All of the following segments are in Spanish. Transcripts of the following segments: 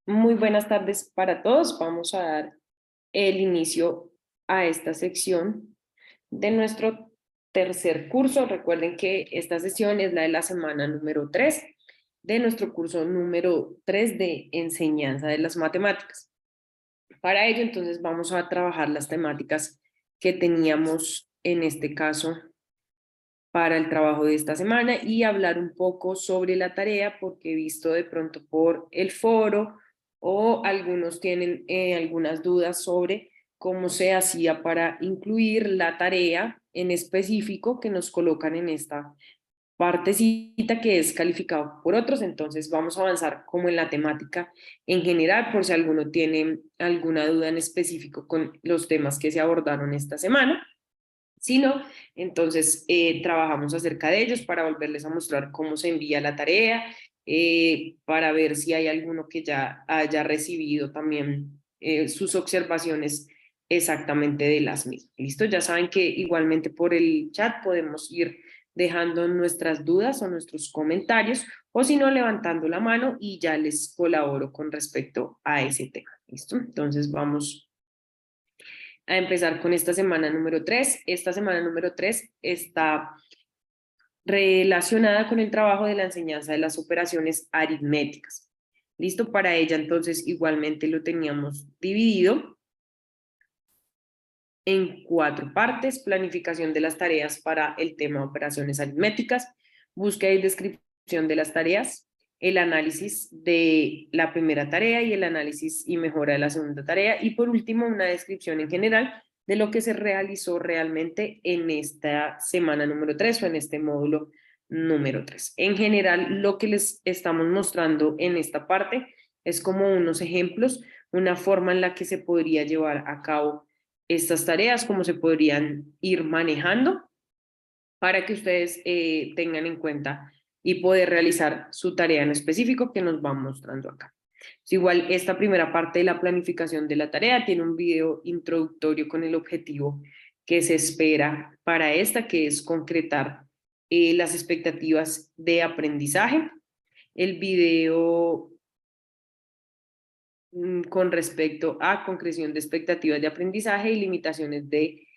Muy buenas tardes para todos. Vamos a dar el inicio a esta sección de nuestro tercer curso. Recuerden que esta sesión es la de la semana número 3 de nuestro curso número 3 de enseñanza de las matemáticas. Para ello, entonces, vamos a trabajar las temáticas que teníamos en este caso para el trabajo de esta semana y hablar un poco sobre la tarea, porque he visto de pronto por el foro o algunos tienen algunas dudas sobre cómo se hacía para incluir la tarea en específico que nos colocan en esta partecita que es calificado por otros. Entonces vamos a avanzar como en la temática en general, por si alguno tiene alguna duda en específico con los temas que se abordaron esta semana. Si no, entonces trabajamos acerca de ellos para volverles a mostrar cómo se envía la tarea, para ver si hay alguno que ya haya recibido también sus observaciones exactamente de las mismas. ¿Listo? Ya saben que igualmente por el chat podemos ir dejando nuestras dudas o nuestros comentarios, o si no, levantando la mano y ya les colaboro con respecto a ese tema. ¿Listo? Entonces vamos a empezar con esta semana número 3. Esta semana número 3 está relacionada con el trabajo de la enseñanza de las operaciones aritméticas. ¿Listo? Para ella, entonces, igualmente lo teníamos dividido en 4 partes: planificación de las tareas para el tema de operaciones aritméticas, búsqueda y descripción de las tareas, el análisis de la primera tarea y el análisis y mejora de la segunda tarea, y por último una descripción en general de lo que se realizó realmente en esta semana número 3 o en este módulo número 3. En general, lo que les estamos mostrando en esta parte es como unos ejemplos, una forma en la que se podría llevar a cabo estas tareas, cómo se podrían ir manejando para que ustedes tengan en cuenta y poder realizar su tarea en específico que nos van mostrando acá. Es igual, esta primera parte de la planificación de la tarea tiene un video introductorio con el objetivo que se espera para esta, que es concretar las expectativas de aprendizaje. El video con respecto a concreción de expectativas de aprendizaje y limitaciones de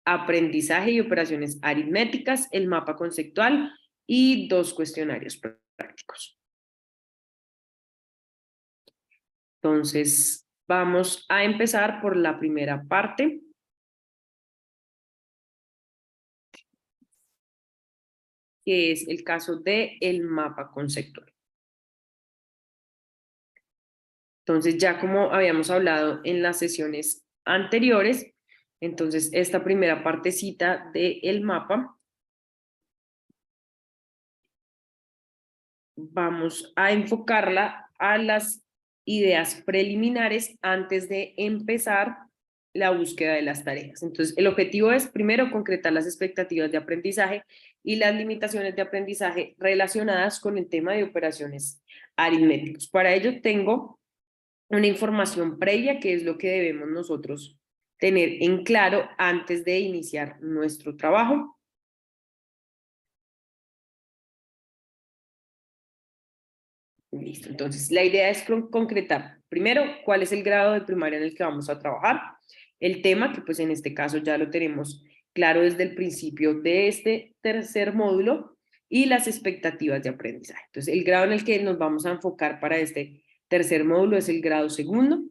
aprendizaje y operaciones aritméticas, el mapa conceptual y 2 cuestionarios prácticos. Entonces, vamos a empezar por la primera parte, que es el caso del mapa conceptual. Entonces, ya como habíamos hablado en las sesiones anteriores, entonces esta primera partecita del mapa vamos a enfocarla a las ideas preliminares antes de empezar la búsqueda de las tareas. Entonces, el objetivo es primero concretar las expectativas de aprendizaje y las limitaciones de aprendizaje relacionadas con el tema de operaciones aritméticas. Para ello tengo una información previa, que es lo que debemos nosotros tener en claro antes de iniciar nuestro trabajo. Listo, entonces la idea es concretar primero cuál es el grado de primaria en el que vamos a trabajar, el tema, que pues en este caso ya lo tenemos claro desde el principio de este tercer módulo, y las expectativas de aprendizaje. Entonces el grado en el que nos vamos a enfocar para este tercer módulo es el grado segundo.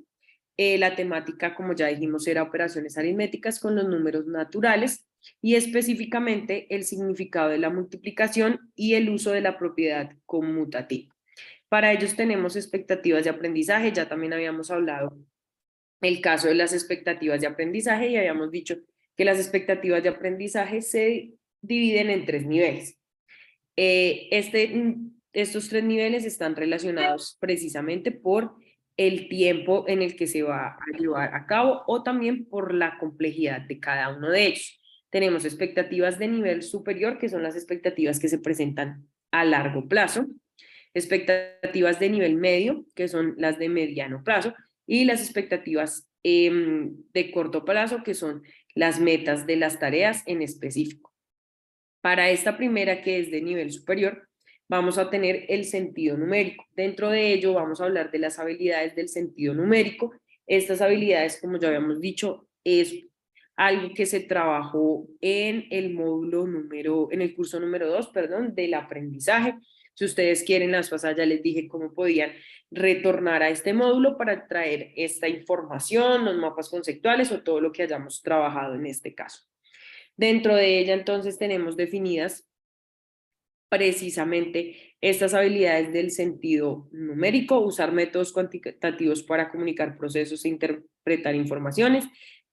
La temática, como ya dijimos, era operaciones aritméticas con los números naturales y específicamente el significado de la multiplicación y el uso de la propiedad conmutativa. Para ellos tenemos expectativas de aprendizaje. Ya también habíamos hablado el caso de las expectativas de aprendizaje y habíamos dicho que las expectativas de aprendizaje se dividen en 3 niveles. Estos 3 niveles están relacionados precisamente por el tiempo en el que se va a llevar a cabo o también por la complejidad de cada uno de ellos. Tenemos expectativas de nivel superior, que son las expectativas que se presentan a largo plazo, expectativas de nivel medio, que son las de mediano plazo, y las expectativas de corto plazo, que son las metas de las tareas en específico. Para esta primera, que es de nivel superior, vamos a tener el sentido numérico. Dentro de ello vamos a hablar de las habilidades del sentido numérico. Estas habilidades, como ya habíamos dicho, es algo que se trabajó en el en el curso número 2, perdón, del aprendizaje. Si ustedes quieren, las pasadas ya les dije cómo podían retornar a este módulo para traer esta información, los mapas conceptuales o todo lo que hayamos trabajado en este caso. Dentro de ella, entonces, tenemos definidas precisamente estas habilidades del sentido numérico, usar métodos cuantitativos para comunicar procesos e interpretar informaciones,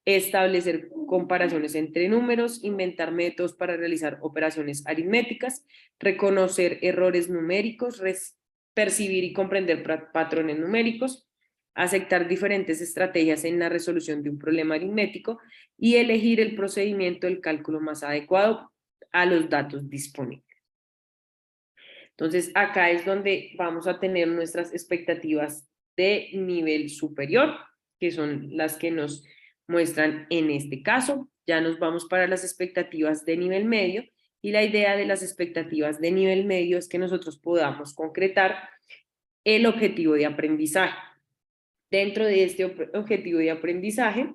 establecer comparaciones entre números, inventar métodos para realizar operaciones aritméticas, reconocer errores numéricos, percibir y comprender patrones numéricos, aceptar diferentes estrategias en la resolución de un problema aritmético y elegir el procedimiento del cálculo más adecuado a los datos disponibles. Entonces, acá es donde vamos a tener nuestras expectativas de nivel superior, que son las que nos muestran en este caso. Ya nos vamos para las expectativas de nivel medio, y la idea de las expectativas de nivel medio es que nosotros podamos concretar el objetivo de aprendizaje. Dentro de este objetivo de aprendizaje,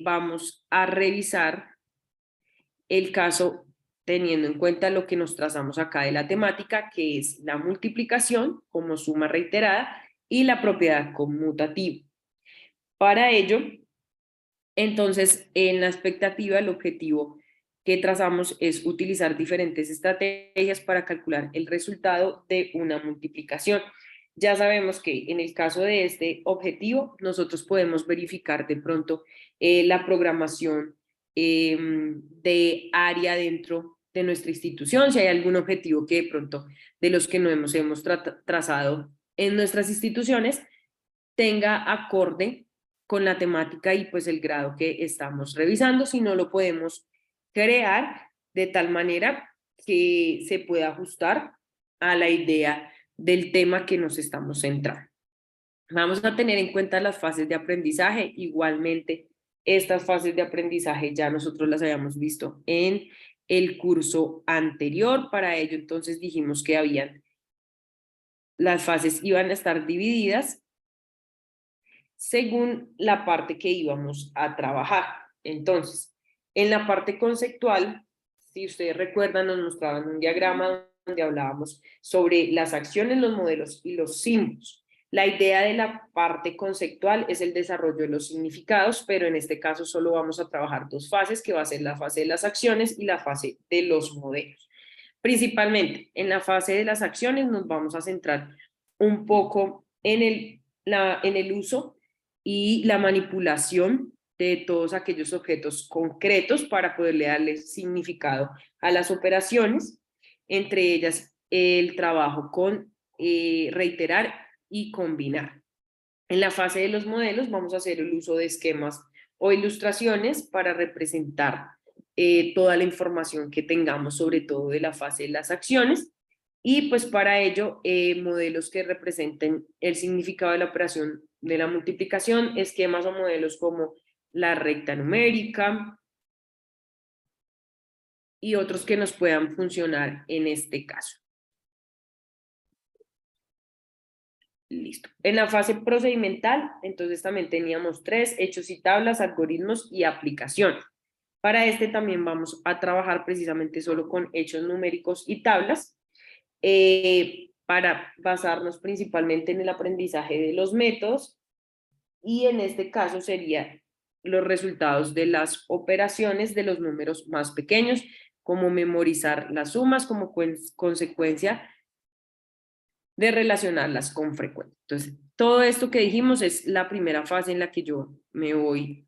vamos a revisar el caso teniendo en cuenta lo que nos trazamos acá de la temática, que es la multiplicación como suma reiterada y la propiedad conmutativa. Para ello, entonces, en la expectativa, el objetivo que trazamos es utilizar diferentes estrategias para calcular el resultado de una multiplicación. Ya sabemos que en el caso de este objetivo, nosotros podemos verificar de pronto la programación de área dentro de nuestra institución, si hay algún objetivo que de pronto de los que no hemos trazado en nuestras instituciones tenga acorde con la temática y pues el grado que estamos revisando, si no lo podemos crear de tal manera que se pueda ajustar a la idea del tema que nos estamos centrando. Vamos a tener en cuenta las fases de aprendizaje. Igualmente, estas fases de aprendizaje ya nosotros las habíamos visto en el curso anterior. Para ello, entonces dijimos que las fases iban a estar divididas según la parte que íbamos a trabajar. Entonces, en la parte conceptual, si ustedes recuerdan, nos mostraban un diagrama donde hablábamos sobre las acciones, los modelos y los símbolos. La idea de la parte conceptual es el desarrollo de los significados, pero en este caso solo vamos a trabajar dos fases, que va a ser la fase de las acciones y la fase de los modelos. Principalmente, en la fase de las acciones nos vamos a centrar un poco en el uso y la manipulación de todos aquellos objetos concretos para poderle darle significado a las operaciones, entre ellas el trabajo con reiterar y combinar. En la fase de los modelos vamos a hacer el uso de esquemas o ilustraciones para representar toda la información que tengamos, sobre todo de la fase de las acciones, y pues para ello modelos que representen el significado de la operación de la multiplicación, esquemas o modelos como la recta numérica y otros que nos puedan funcionar en este caso. Listo. En la fase procedimental, entonces también teníamos 3, hechos y tablas, algoritmos y aplicaciones. Para este también vamos a trabajar precisamente solo con hechos numéricos y tablas, para basarnos principalmente en el aprendizaje de los métodos, y en este caso serían los resultados de las operaciones de los números más pequeños, como memorizar las sumas como consecuencia de relacionarlas con frecuencia. Entonces, todo esto que dijimos es la primera fase en la que yo me voy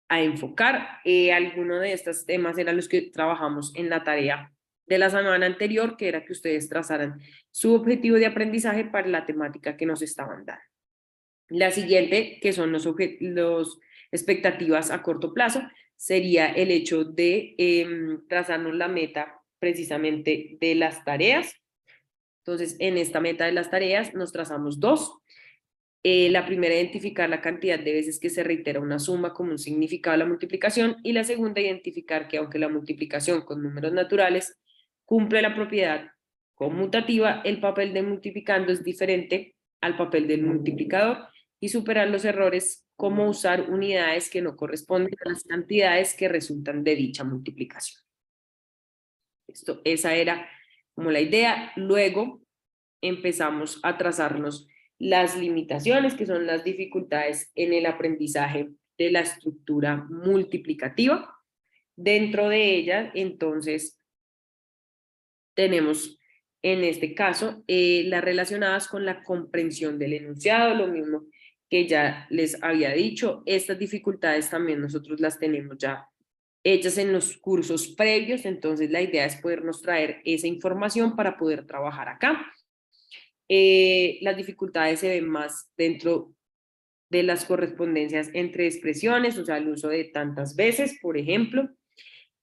a enfocar. Algunos de estos temas eran los que trabajamos en la tarea de la semana anterior, que era que ustedes trazaran su objetivo de aprendizaje para la temática que nos estaban dando. La siguiente, que son los expectativas a corto plazo, sería el hecho de trazarnos la meta precisamente de las tareas. Entonces, en esta meta de las tareas nos trazamos dos. La primera, identificar la cantidad de veces que se reitera una suma como un significado de la multiplicación, y la segunda, identificar que aunque la multiplicación con números naturales cumple la propiedad conmutativa, el papel del multiplicando es diferente al papel del multiplicador y superar los errores como usar unidades que no corresponden a las cantidades que resultan de dicha multiplicación. Esa era como la idea. Luego empezamos a trazarnos las limitaciones, que son las dificultades en el aprendizaje de la estructura multiplicativa. Dentro de ella, entonces, tenemos en este caso las relacionadas con la comprensión del enunciado, lo mismo que ya les había dicho. Estas dificultades también nosotros las tenemos ya hechas en los cursos previos, entonces la idea es podernos traer esa información para poder trabajar acá. Las dificultades se ven más dentro de las correspondencias entre expresiones, o sea, el uso de tantas veces, por ejemplo,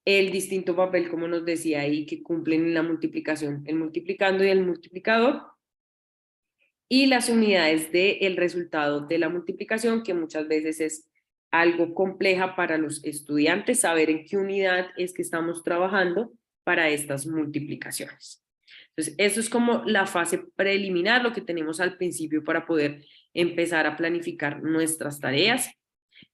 el distinto papel, como nos decía ahí, que cumplen en la multiplicación, el multiplicando y el multiplicador, y las unidades del resultado de la multiplicación, que muchas veces es algo compleja para los estudiantes, saber en qué unidad es que estamos trabajando para estas multiplicaciones. Entonces, eso es como la fase preliminar, lo que tenemos al principio para poder empezar a planificar nuestras tareas.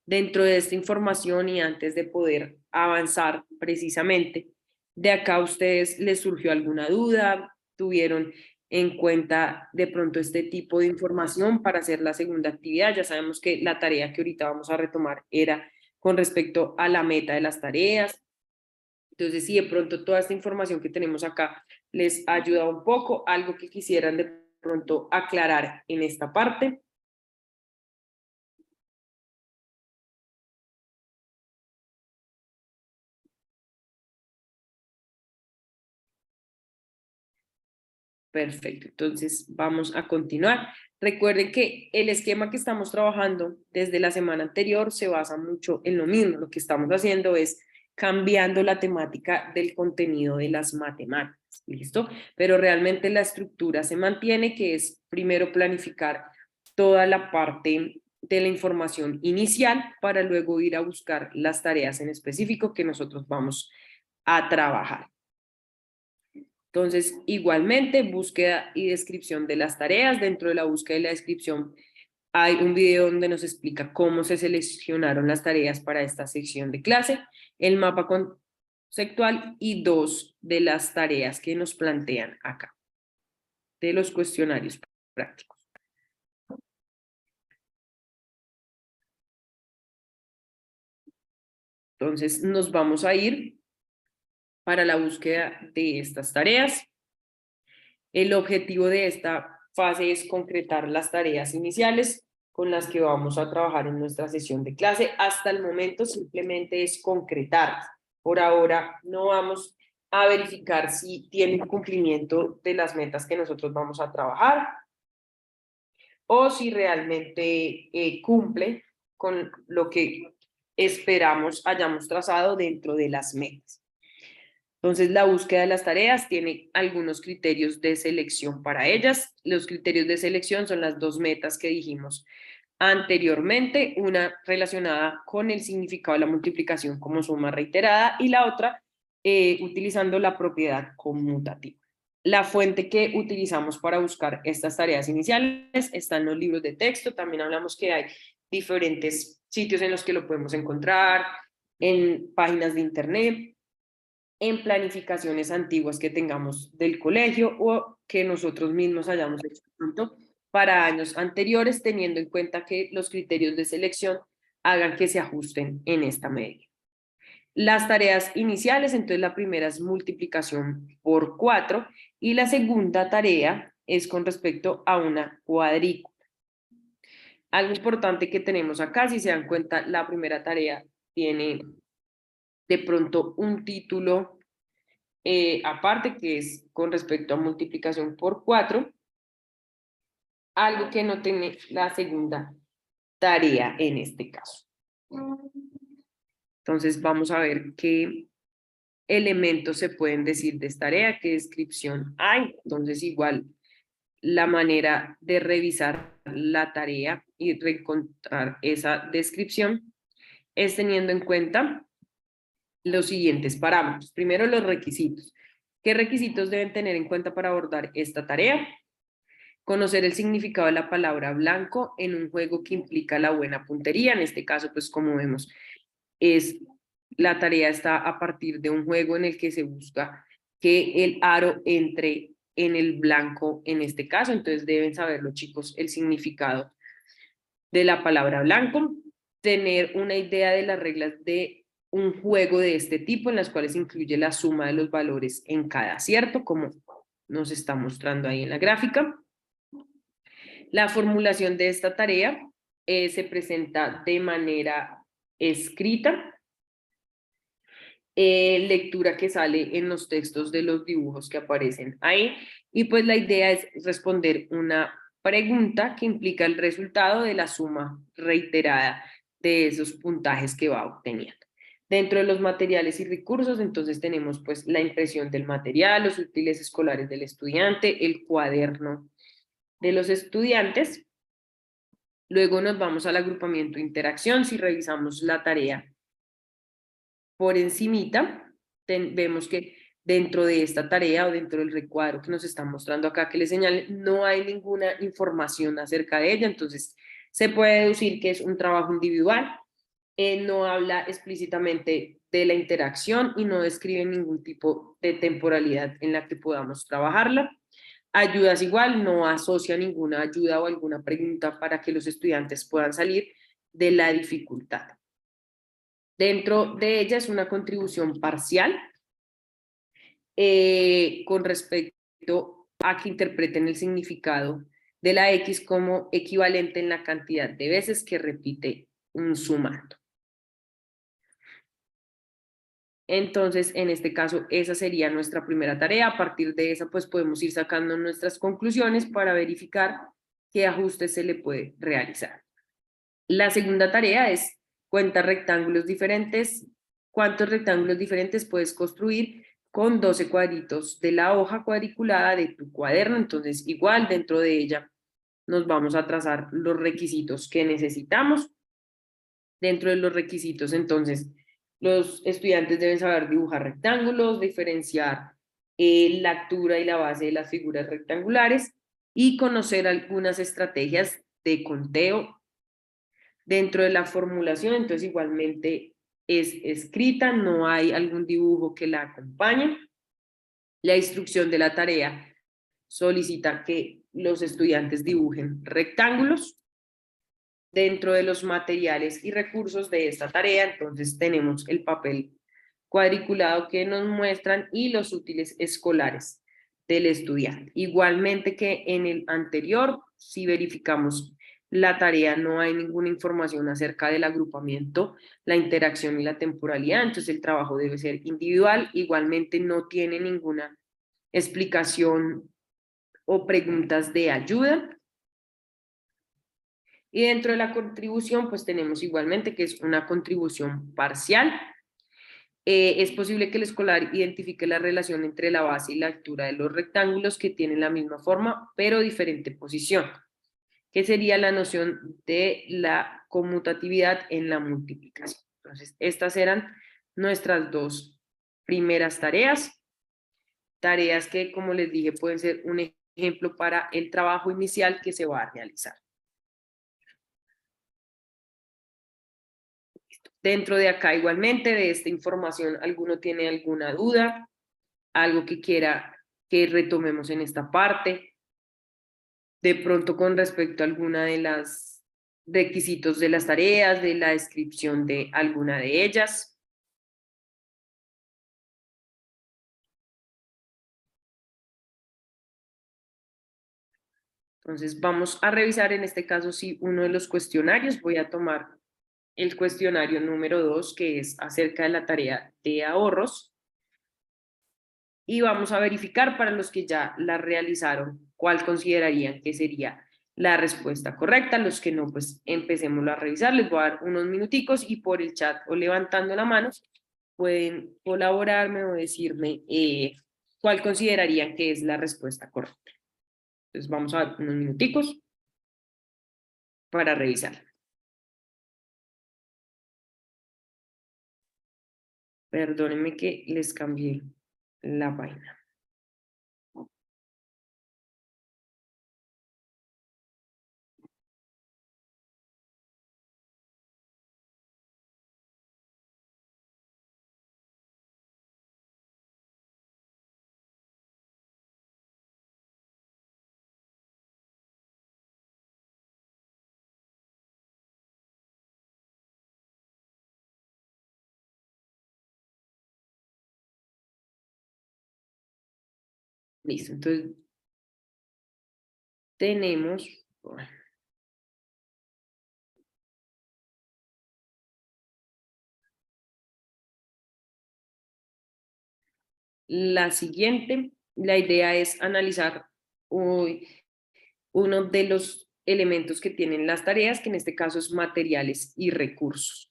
Dentro de esta información y antes de poder avanzar precisamente, de acá a ustedes les surgió alguna duda, tuvieron en cuenta de pronto este tipo de información para hacer la segunda actividad. Ya sabemos que la tarea que ahorita vamos a retomar era con respecto a la meta de las tareas. Entonces, si de pronto toda esta información que tenemos acá les ha ayudado un poco, algo que quisieran de pronto aclarar en esta parte. Perfecto, entonces vamos a continuar. Recuerden que el esquema que estamos trabajando desde la semana anterior se basa mucho en lo mismo. Lo que estamos haciendo es cambiando la temática del contenido de las matemáticas, ¿listo? Pero realmente la estructura se mantiene, que es primero planificar toda la parte de la información inicial para luego ir a buscar las tareas en específico que nosotros vamos a trabajar. Entonces, igualmente, búsqueda y descripción de las tareas. Dentro de la búsqueda y la descripción hay un video donde nos explica cómo se seleccionaron las tareas para esta sección de clase, el mapa conceptual y 2 de las tareas que nos plantean acá, de los cuestionarios prácticos. Entonces, nos vamos a ir para la búsqueda de estas tareas. El objetivo de esta fase es concretar las tareas iniciales con las que vamos a trabajar en nuestra sesión de clase. Hasta el momento simplemente es concretarlas. Por ahora no vamos a verificar si tienen cumplimiento de las metas que nosotros vamos a trabajar o si realmente cumple con lo que esperamos hayamos trazado dentro de las metas. Entonces, la búsqueda de las tareas tiene algunos criterios de selección para ellas. Los criterios de selección son las 2 metas que dijimos anteriormente, una relacionada con el significado de la multiplicación como suma reiterada y la otra utilizando la propiedad conmutativa. La fuente que utilizamos para buscar estas tareas iniciales está en los libros de texto. También hablamos que hay diferentes sitios en los que lo podemos encontrar, en páginas de internet, en planificaciones antiguas que tengamos del colegio o que nosotros mismos hayamos hecho para años anteriores, teniendo en cuenta que los criterios de selección hagan que se ajusten en esta medida. Las tareas iniciales, entonces la primera es multiplicación por 4 y la segunda tarea es con respecto a una cuadrícula. Algo importante que tenemos acá, si se dan cuenta, la primera tarea tiene de pronto un título aparte, que es con respecto a multiplicación por 4, algo que no tiene la segunda tarea en este caso. Entonces vamos a ver qué elementos se pueden decir de esta tarea, qué descripción hay. Entonces igual la manera de revisar la tarea y reencontrar esa descripción es teniendo en cuenta los siguientes parámetros. Primero, los requisitos. ¿Qué requisitos deben tener en cuenta para abordar esta tarea? Conocer el significado de la palabra blanco en un juego que implica la buena puntería. En este caso, pues como vemos, la tarea está a partir de un juego en el que se busca que el aro entre en el blanco en este caso. Entonces deben saber los chicos el significado de la palabra blanco, tener una idea de las reglas de un juego de este tipo en las cuales incluye la suma de los valores en cada acierto, como nos está mostrando ahí en la gráfica. La formulación de esta tarea se presenta de manera escrita, lectura que sale en los textos de los dibujos que aparecen ahí, y pues la idea es responder una pregunta que implica el resultado de la suma reiterada de esos puntajes que va obteniendo. Dentro de los materiales y recursos, entonces tenemos pues la impresión del material, los útiles escolares del estudiante, el cuaderno de los estudiantes. Luego nos vamos al agrupamiento de interacción. Si revisamos la tarea por encimita, vemos que dentro de esta tarea o dentro del recuadro que nos están mostrando acá que le señale, no hay ninguna información acerca de ella, entonces se puede deducir que es un trabajo individual, no habla explícitamente de la interacción y no describe ningún tipo de temporalidad en la que podamos trabajarla. Ayudas igual, no asocia ninguna ayuda o alguna pregunta para que los estudiantes puedan salir de la dificultad. Dentro de ella es una contribución parcial con respecto a que interpreten el significado de la X como equivalente en la cantidad de veces que repite un sumando. Entonces, en este caso, esa sería nuestra primera tarea. A partir de esa, pues podemos ir sacando nuestras conclusiones para verificar qué ajustes se le puede realizar. La segunda tarea es cuenta rectángulos diferentes. ¿Cuántos rectángulos diferentes puedes construir con 12 cuadritos de la hoja cuadriculada de tu cuaderno? Entonces, igual dentro de ella nos vamos a trazar los requisitos que necesitamos. Dentro de los requisitos, entonces, los estudiantes deben saber dibujar rectángulos, diferenciar la altura y la base de las figuras rectangulares y conocer algunas estrategias de conteo. Dentro de la formulación, entonces igualmente es escrita, no hay algún dibujo que la acompañe. La instrucción de la tarea solicita que los estudiantes dibujen rectángulos. Dentro de los materiales y recursos de esta tarea, entonces tenemos el papel cuadriculado que nos muestran y los útiles escolares del estudiante. Igualmente que en el anterior, si verificamos la tarea, no hay ninguna información acerca del agrupamiento, la interacción y la temporalidad, entonces el trabajo debe ser individual. Igualmente no tiene ninguna explicación o preguntas de ayuda. Y dentro de la contribución, pues tenemos igualmente que es una contribución parcial. Es posible que el escolar identifique la relación entre la base y la altura de los rectángulos que tienen la misma forma, pero diferente posición, que sería la noción de la conmutatividad en la multiplicación. Entonces, estas eran nuestras dos primeras tareas. Tareas que, como les dije, pueden ser un ejemplo para el trabajo inicial que se va a realizar. Dentro de acá igualmente, de esta información, ¿alguno tiene alguna duda? ¿Algo que quiera que retomemos en esta parte? De pronto con respecto a alguna de las requisitos de las tareas, de la descripción de alguna de ellas. Entonces vamos a revisar en este caso sí uno de los cuestionarios. Voy a tomar el cuestionario número 2, que es acerca de la tarea de ahorros. Y vamos a verificar para los que ya la realizaron cuál considerarían que sería la respuesta correcta. Los que no, pues empecemos a revisar. Les voy a dar unos minuticos y por el chat o levantando la mano pueden colaborarme o decirme cuál considerarían que es la respuesta correcta. Entonces vamos a dar unos minuticos para revisar. Perdónenme que les cambié la página. Listo, entonces tenemos la siguiente. La idea es analizar hoy uno de los elementos que tienen las tareas, que en este caso es materiales y recursos.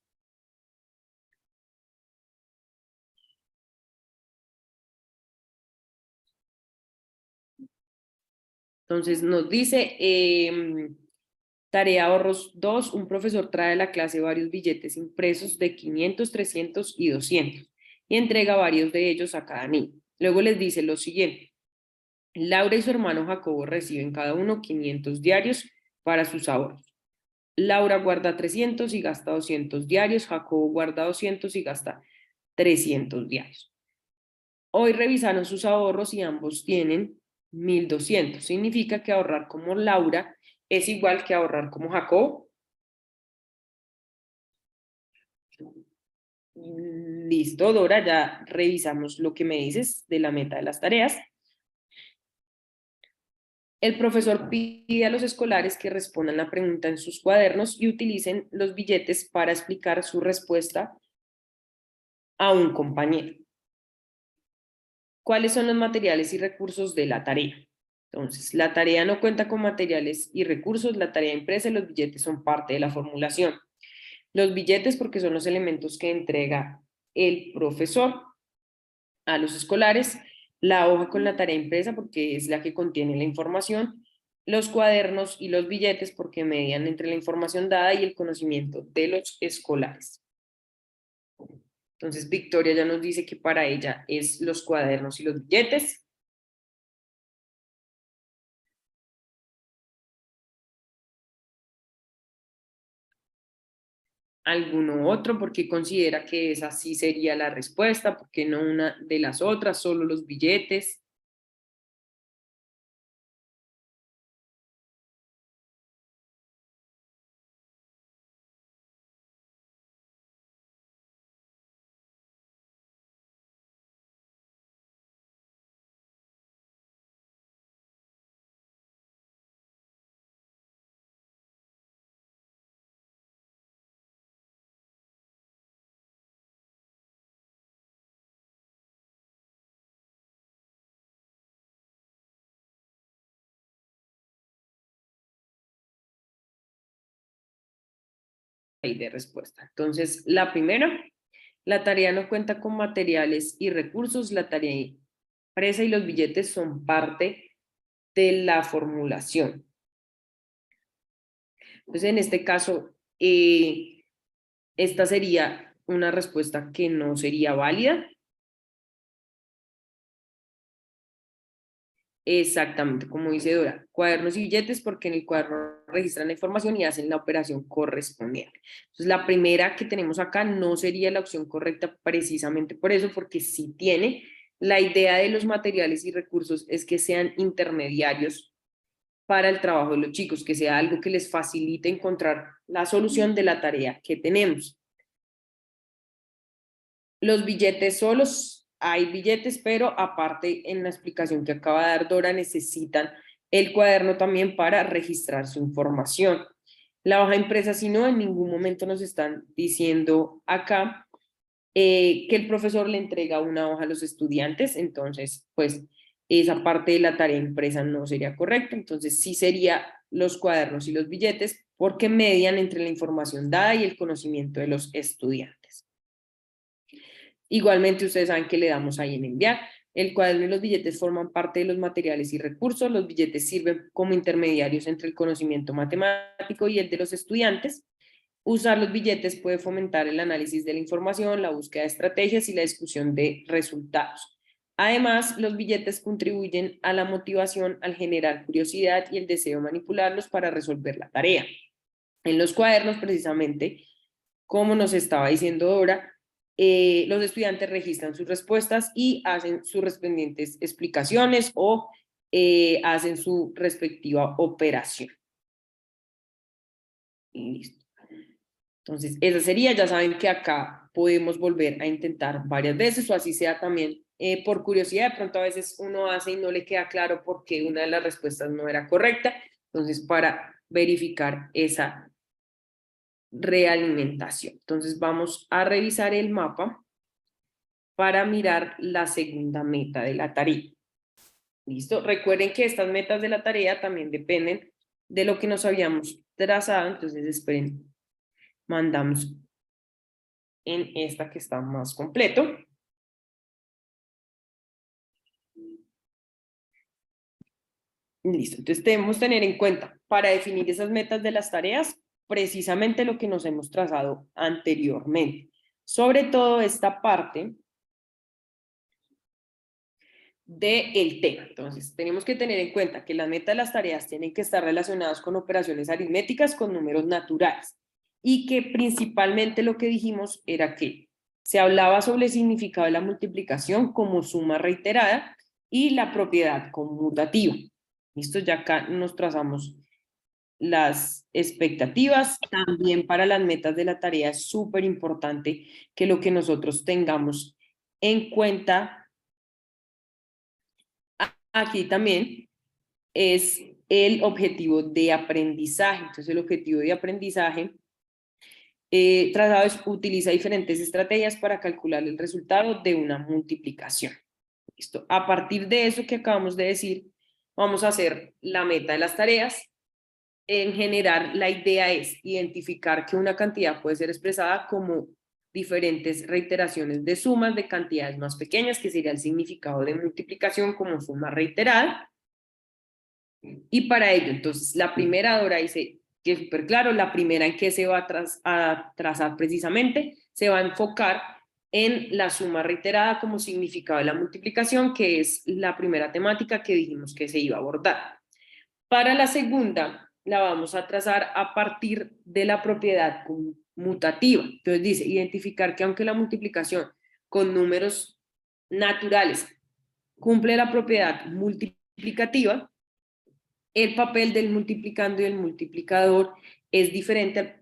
Entonces nos dice, tarea ahorros 2, un profesor trae a la clase varios billetes impresos de 500, 300 y 200 y entrega varios de ellos a cada niño. Luego les dice lo siguiente: Laura y su hermano Jacobo reciben cada uno 500 diarios para sus ahorros. Laura guarda 300 y gasta 200 diarios, Jacobo guarda 200 y gasta 300 diarios. Hoy revisaron sus ahorros y ambos tienen 1.200. Significa que ahorrar como Laura es igual que ahorrar como Jacobo. Listo, Dora, ya revisamos lo que me dices de la meta de las tareas. El profesor pide a los escolares que respondan la pregunta en sus cuadernos y utilicen los billetes para explicar su respuesta a un compañero. ¿Cuáles son los materiales y recursos de la tarea? Entonces, la tarea no cuenta con materiales y recursos, la tarea impresa y los billetes son parte de la formulación. Los billetes porque son los elementos que entrega el profesor a los escolares, la hoja con la tarea impresa porque es la que contiene la información, los cuadernos y los billetes porque median entre la información dada y el conocimiento de los escolares. Entonces, Victoria ya nos dice que para ella es los cuadernos y los billetes. ¿Alguno otro? Porque considera que esa sí sería la respuesta, porque no una de las otras, solo los billetes. Ahí de respuesta. Entonces, la primera, la tarea no cuenta con materiales y recursos, la tarea impresa y los billetes son parte de la formulación. Entonces, en este caso, esta sería una respuesta que no sería válida. Exactamente, como dice Dora, cuadernos y billetes porque en el cuaderno registran la información y hacen la operación correspondiente. Entonces, la primera que tenemos acá no sería la opción correcta precisamente por eso, porque sí tiene la idea de los materiales y recursos es que sean intermediarios para el trabajo de los chicos, que sea algo que les facilite encontrar la solución de la tarea que tenemos. Los billetes solos, hay billetes, pero aparte en la explicación que acaba de dar Dora, necesitan el cuaderno también para registrar su información. La hoja impresa, si no, en ningún momento nos están diciendo acá que el profesor le entrega una hoja a los estudiantes, entonces, pues, esa parte de la tarea impresa no sería correcta, entonces sí sería los cuadernos y los billetes porque median entre la información dada y el conocimiento de los estudiantes. Igualmente, ustedes saben que le damos ahí en enviar. El cuaderno y los billetes forman parte de los materiales y recursos. Los billetes sirven como intermediarios entre el conocimiento matemático y el de los estudiantes. Usar los billetes puede fomentar el análisis de la información, la búsqueda de estrategias y la discusión de resultados. Además, los billetes contribuyen a la motivación al generar curiosidad y el deseo de manipularlos para resolver la tarea. En los cuadernos, precisamente, como nos estaba diciendo Dora, los estudiantes registran sus respuestas y hacen sus correspondientes explicaciones o hacen su respectiva operación. Listo. Entonces, esa sería, ya saben que acá podemos volver a intentar varias veces o así sea también por curiosidad, de pronto a veces uno hace y no le queda claro por qué una de las respuestas no era correcta. Entonces, para verificar esa realimentación. Entonces, vamos a revisar el mapa para mirar la segunda meta de la tarea. ¿Listo? Recuerden que estas metas de la tarea también dependen de lo que nos habíamos trazado. Entonces, esperen, mandamos en esta que está más completo. Listo, entonces debemos tener en cuenta para definir esas metas de las tareas precisamente lo que nos hemos trazado anteriormente. Sobre todo esta parte del tema. Entonces, tenemos que tener en cuenta que las metas de las tareas tienen que estar relacionadas con operaciones aritméticas, con números naturales, y que principalmente lo que dijimos era que se hablaba sobre el significado de la multiplicación como suma reiterada y la propiedad conmutativa. Listo, ya acá nos trazamos las expectativas. También para las metas de la tarea es súper importante que lo que nosotros tengamos en cuenta aquí también es el objetivo de aprendizaje. Entonces, el objetivo de aprendizaje trazado es utiliza diferentes estrategias para calcular el resultado de una multiplicación. ¿Listo? A partir de eso que acabamos de decir, vamos a hacer la meta de las tareas. En general, la idea es identificar que una cantidad puede ser expresada como diferentes reiteraciones de sumas de cantidades más pequeñas, que sería el significado de multiplicación como suma reiterada. Y para ello, entonces, la primera, Dora dice que es súper claro, la primera en que se va a trazar precisamente, se va a enfocar en la suma reiterada como significado de la multiplicación, que es la primera temática que dijimos que se iba a abordar. Para la segunda, la vamos a trazar a partir de la propiedad conmutativa. Entonces dice, identificar que aunque la multiplicación con números naturales cumple la propiedad multiplicativa, el papel del multiplicando y el multiplicador es diferente,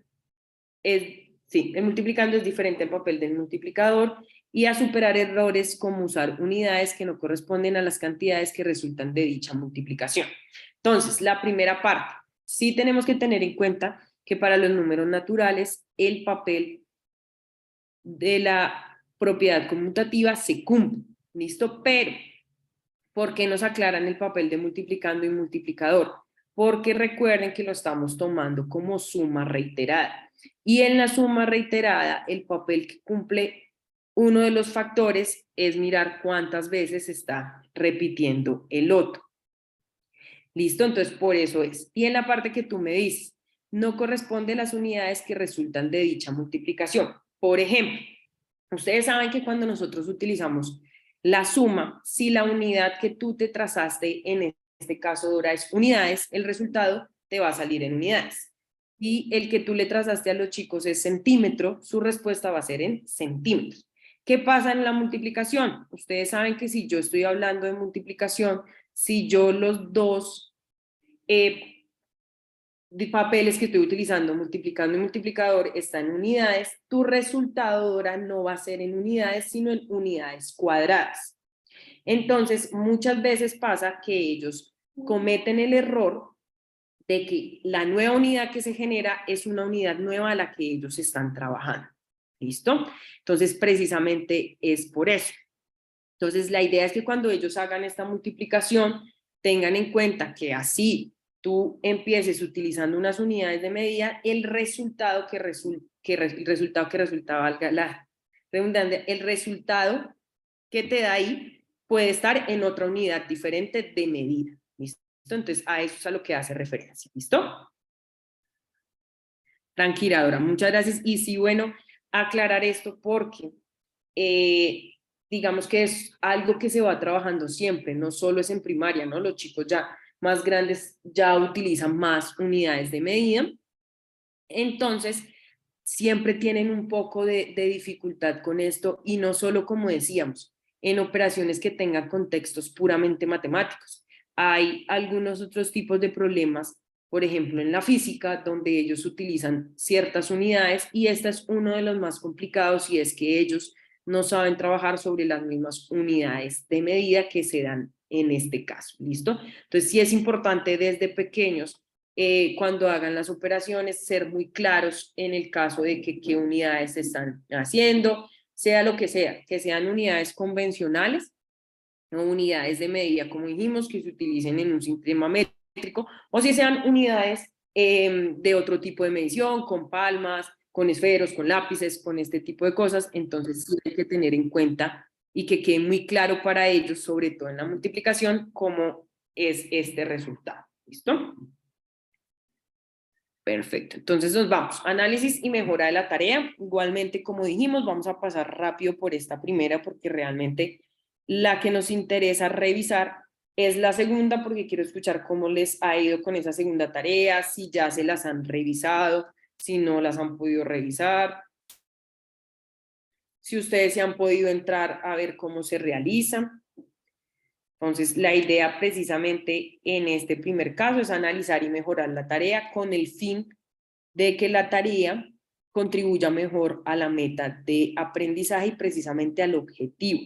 el multiplicando es diferente al papel del multiplicador y a superar errores como usar unidades que no corresponden a las cantidades que resultan de dicha multiplicación. Entonces, la primera parte, sí tenemos que tener en cuenta que para los números naturales el papel de la propiedad conmutativa se cumple, ¿listo? Pero ¿por qué nos aclaran el papel de multiplicando y multiplicador? Porque recuerden que lo estamos tomando como suma reiterada. Y en la suma reiterada, el papel que cumple uno de los factores es mirar cuántas veces se está repitiendo el otro. ¿Listo? Entonces, por eso es. Y en la parte que tú me dices, no corresponde a las unidades que resultan de dicha multiplicación. Por ejemplo, ustedes saben que cuando nosotros utilizamos la suma, si la unidad que tú te trazaste, en este caso, Dora, es unidades, el resultado te va a salir en unidades. Y el que tú le trazaste a los chicos es centímetro, su respuesta va a ser en centímetros. ¿Qué pasa en la multiplicación? Ustedes saben que si yo estoy hablando de multiplicación, si yo los dos de papeles que estoy utilizando, multiplicando y multiplicador, está en unidades, tu resultado, Dora, no va a ser en unidades, sino en unidades cuadradas. Entonces, muchas veces pasa que ellos cometen el error de que la nueva unidad que se genera es una unidad nueva a la que ellos están trabajando. ¿Listo? Entonces, precisamente es por eso. Entonces, la idea es que cuando ellos hagan esta multiplicación, tengan en cuenta que así tú empieces utilizando unas unidades de medida, el resultado que resulta, valga la redundancia, el resultado que te da ahí puede estar en otra unidad diferente de medida. ¿Listo? Entonces, a eso es a lo que hace referencia. ¿Listo? Tranquila, Dora, muchas gracias. Y sí, bueno, aclarar esto porque digamos que es algo que se va trabajando siempre, no solo es en primaria, ¿no? Los chicos ya más grandes ya utilizan más unidades de medida, entonces siempre tienen un poco de dificultad con esto y no solo, como decíamos, en operaciones que tengan contextos puramente matemáticos. Hay algunos otros tipos de problemas, por ejemplo, en la física, donde ellos utilizan ciertas unidades y este es uno de los más complicados y es que ellos no saben trabajar sobre las mismas unidades de medida que se dan en este caso, ¿listo? Entonces sí es importante desde pequeños, cuando hagan las operaciones, ser muy claros en el caso de que qué unidades se están haciendo, sea lo que sean unidades convencionales o unidades de medida, como dijimos, que se utilicen en un sistema métrico, o si sean unidades de otro tipo de medición, con palmas, con esferos, con lápices, con este tipo de cosas. Entonces sí hay que tener en cuenta y que quede muy claro para ellos, sobre todo en la multiplicación, cómo es este resultado. ¿Listo? Perfecto. Entonces nos vamos. Análisis y mejora de la tarea. Igualmente, como dijimos, vamos a pasar rápido por esta primera porque realmente la que nos interesa revisar es la segunda, porque quiero escuchar cómo les ha ido con esa segunda tarea, si ya se las han revisado, si no las han podido revisar, si ustedes se han podido entrar a ver cómo se realiza. Entonces, la idea precisamente en este primer caso es analizar y mejorar la tarea con el fin de que la tarea contribuya mejor a la meta de aprendizaje y precisamente al objetivo.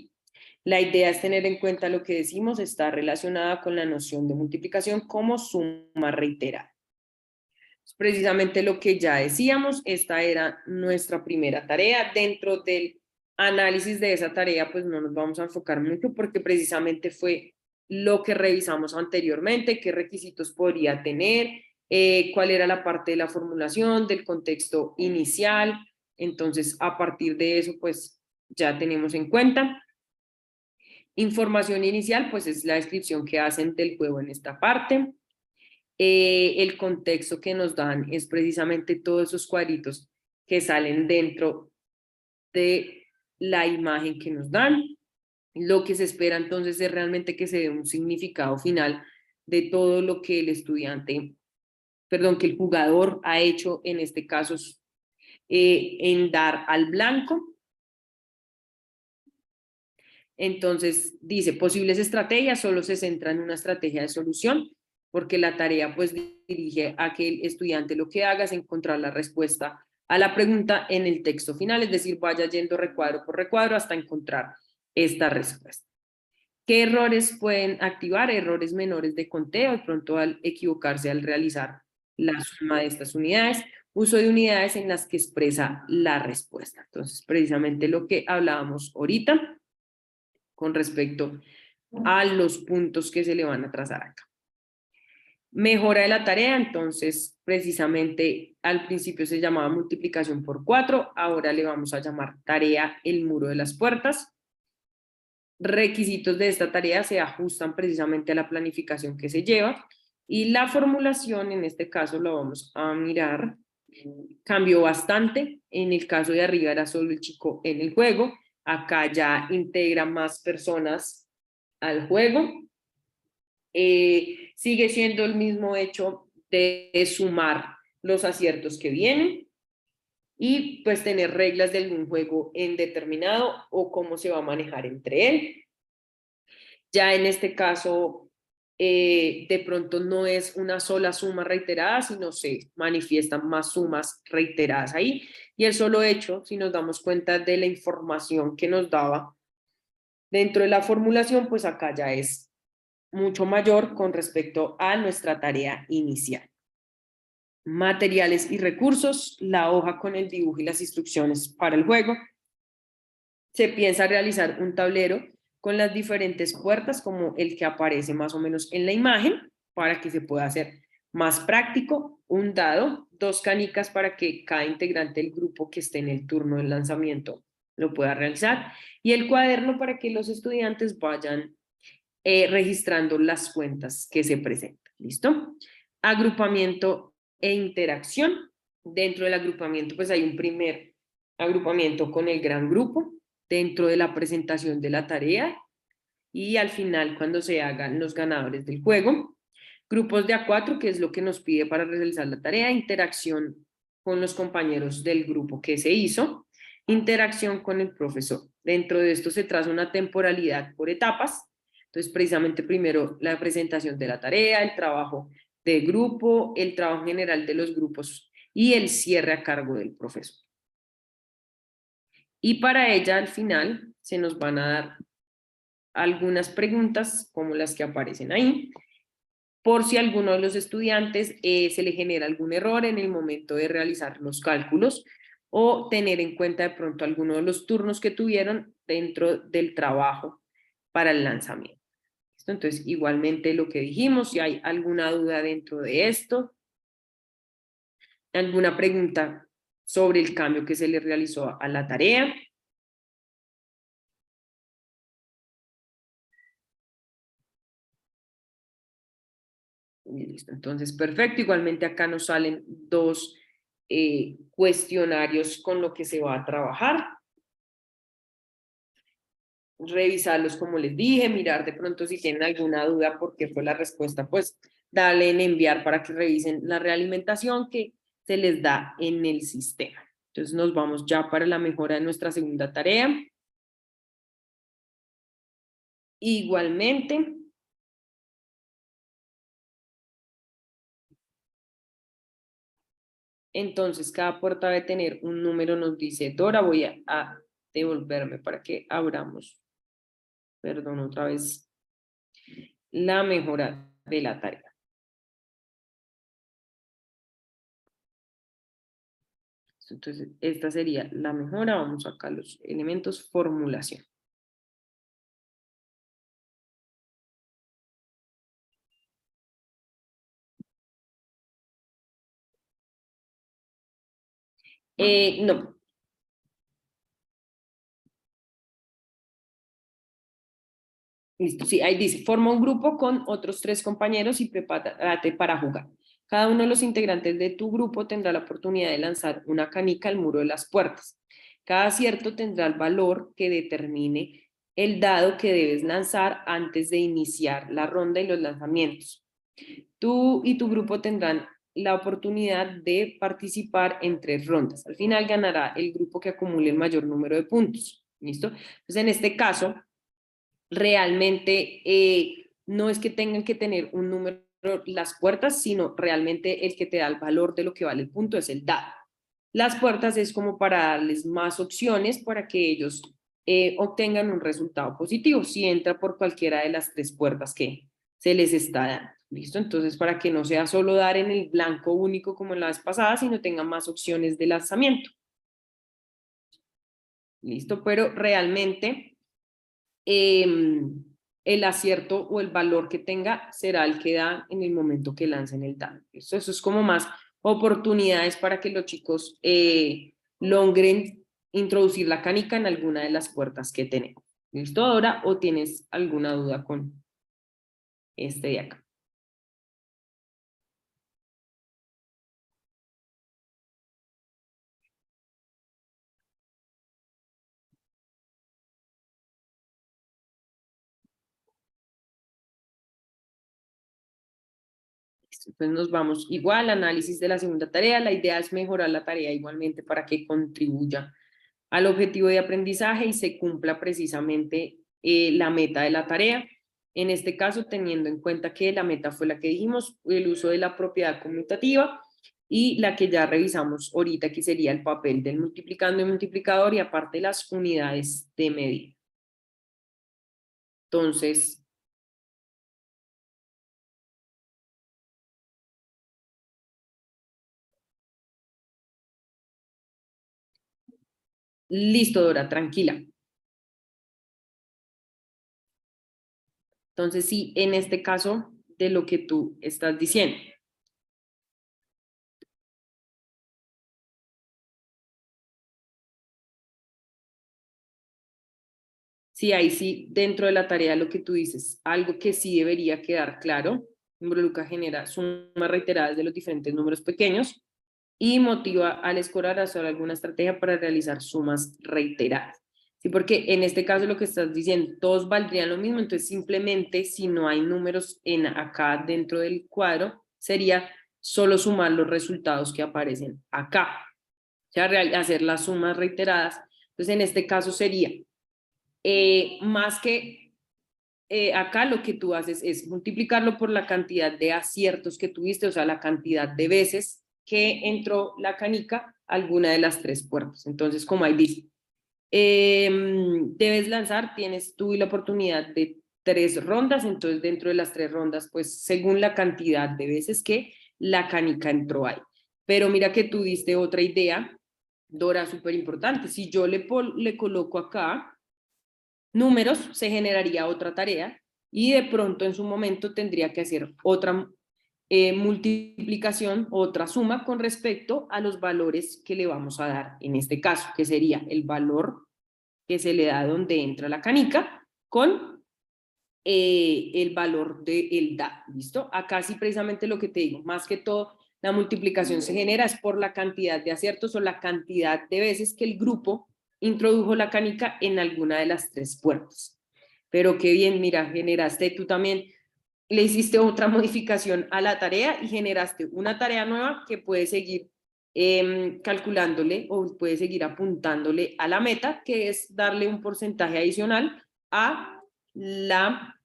La idea es tener en cuenta lo que decimos está relacionada con la noción de multiplicación como suma reiterada. Es precisamente lo que ya decíamos, esta era nuestra primera tarea. Dentro del análisis de esa tarea, pues no nos vamos a enfocar mucho porque precisamente fue lo que revisamos anteriormente, qué requisitos podría tener, cuál era la parte de la formulación, del contexto inicial. Entonces, a partir de eso, pues ya tenemos en cuenta. Información inicial, pues es la descripción que hacen del juego en esta parte. El contexto que nos dan es precisamente todos esos cuadritos que salen dentro de la imagen que nos dan. Lo que se espera entonces es realmente que se dé un significado final de todo lo que el estudiante, perdón, que el jugador ha hecho en este caso en dar al blanco. Entonces dice, posibles estrategias, solo se centra en una estrategia de solución, porque la tarea pues dirige a que el estudiante lo que haga es encontrar la respuesta a la pregunta en el texto final, es decir, vaya yendo recuadro por recuadro hasta encontrar esta respuesta. ¿Qué errores pueden activar? Errores menores de conteo, de pronto al equivocarse al realizar la suma de estas unidades, uso de unidades en las que expresa la respuesta. Entonces, precisamente lo que hablábamos ahorita con respecto a los puntos que se le van a trazar acá. Mejora de la tarea, entonces precisamente al principio se llamaba multiplicación por 4, ahora le vamos a llamar tarea el muro de las puertas. Requisitos de esta tarea se ajustan precisamente a la planificación que se lleva y la formulación, en este caso lo vamos a mirar, cambió bastante. En el caso de arriba era solo el chico en el juego, acá ya integra más personas al juego. Sigue siendo el mismo hecho de sumar los aciertos que vienen y pues tener reglas de algún juego en determinado o cómo se va a manejar entre él. Ya en este caso, de pronto no es una sola suma reiterada, sino se manifiestan más sumas reiteradas ahí. Y el solo hecho, si nos damos cuenta de la información que nos daba dentro de la formulación, pues acá ya es mucho mayor con respecto a nuestra tarea inicial. Materiales y recursos, la hoja con el dibujo y las instrucciones para el juego. Se piensa realizar un tablero con las diferentes puertas como el que aparece más o menos en la imagen para que se pueda hacer más práctico, un dado, 2 canicas para que cada integrante del grupo que esté en el turno del lanzamiento lo pueda realizar y el cuaderno para que los estudiantes vayan registrando las cuentas que se presentan. ¿Listo? Agrupamiento e interacción. Dentro del agrupamiento, pues hay un primer agrupamiento con el gran grupo, dentro de la presentación de la tarea y al final cuando se hagan los ganadores del juego. Grupos de A4, que es lo que nos pide para realizar la tarea, interacción con los compañeros del grupo que se hizo, interacción con el profesor. Dentro de esto se traza una temporalidad por etapas. Entonces, precisamente primero la presentación de la tarea, el trabajo de grupo, el trabajo general de los grupos y el cierre a cargo del profesor. Y para ella al final se nos van a dar algunas preguntas como las que aparecen ahí, por si a alguno de los estudiantes se le genera algún error en el momento de realizar los cálculos o tener en cuenta de pronto alguno de los turnos que tuvieron dentro del trabajo para el lanzamiento. Entonces, igualmente lo que dijimos, si hay alguna duda dentro de esto, alguna pregunta sobre el cambio que se le realizó a la tarea. Listo, entonces perfecto. Igualmente acá nos salen dos cuestionarios con lo que se va a trabajar. Revisarlos como les dije, mirar de pronto si tienen alguna duda por qué fue la respuesta, pues dale en enviar para que revisen la realimentación que se les da en el sistema. Entonces nos vamos ya para la mejora de nuestra segunda tarea. Igualmente, entonces cada puerta debe tener un número, nos dice Dora, voy a devolverme para que abramos, perdón, otra vez, la mejora de la tarea. Entonces, esta sería la mejora, vamos acá a los elementos, formulación. No. Listo, sí, ahí dice, forma un grupo con otros 3 compañeros y prepárate para jugar. Cada uno de los integrantes de tu grupo tendrá la oportunidad de lanzar una canica al muro de las puertas. Cada acierto tendrá el valor que determine el dado que debes lanzar antes de iniciar la ronda y los lanzamientos. Tú y tu grupo tendrán la oportunidad de participar en 3 rondas. Al final ganará el grupo que acumule el mayor número de puntos. ¿Listo? Entonces, en este caso, realmente no es que tengan que tener un número las puertas, sino realmente el que te da el valor de lo que vale el punto es el dado. Las puertas es como para darles más opciones para que ellos obtengan un resultado positivo, si entra por cualquiera de las 3 puertas que se les está dando. ¿Listo? Entonces, para que no sea solo dar en el blanco único como en la vez pasada, sino tenga más opciones de lanzamiento. ¿Listo? Pero realmente el acierto o el valor que tenga será el que da en el momento que lancen el dado. Eso es como más oportunidades para que los chicos logren introducir la canica en alguna de las puertas que tenemos. ¿Listo, Dora? ¿O tienes alguna duda con este de acá? Entonces nos vamos igual, análisis de la segunda tarea. La idea es mejorar la tarea igualmente para que contribuya al objetivo de aprendizaje y se cumpla precisamente la meta de la tarea. En este caso, teniendo en cuenta que la meta fue la que dijimos, el uso de la propiedad conmutativa y la que ya revisamos ahorita, que sería el papel del multiplicando y multiplicador y aparte las unidades de medida. Entonces, listo, Dora, tranquila. Entonces, sí, en este caso, de lo que tú estás diciendo. Sí, ahí sí, dentro de la tarea lo que tú dices, algo que sí debería quedar claro, Luca genera sumas reiteradas de los diferentes números pequeños y motiva al escolar a hacer alguna estrategia para realizar sumas reiteradas. Sí, porque en este caso lo que estás diciendo, todos valdrían lo mismo, entonces simplemente si no hay números en acá dentro del cuadro, sería solo sumar los resultados que aparecen acá, o sea, hacer las sumas reiteradas. Entonces en este caso sería más que acá lo que tú haces es multiplicarlo por la cantidad de aciertos que tuviste, o sea, la cantidad de veces que entró la canica a alguna de las 3 puertas. Entonces, como ahí dice, Debes lanzar, tienes tú la oportunidad de 3 rondas, entonces dentro de las 3 rondas, pues según la cantidad de veces que la canica entró ahí. Pero mira que tú diste otra idea, Dora, súper importante. Si yo le coloco acá números, se generaría otra tarea y de pronto en su momento tendría que hacer otra multiplicación, otra suma con respecto a los valores que le vamos a dar en este caso, que sería el valor que se le da donde entra la canica con el valor del DA, ¿listo? Acá sí precisamente lo que te digo, más que todo, la multiplicación se genera es por la cantidad de aciertos o la cantidad de veces que el grupo introdujo la canica en alguna de las 3 puertas. Pero qué bien, mira, generaste tú también, le hiciste otra modificación a la tarea y generaste una tarea nueva que puede seguir calculándole o puede seguir apuntándole a la meta, que es darle un porcentaje adicional a la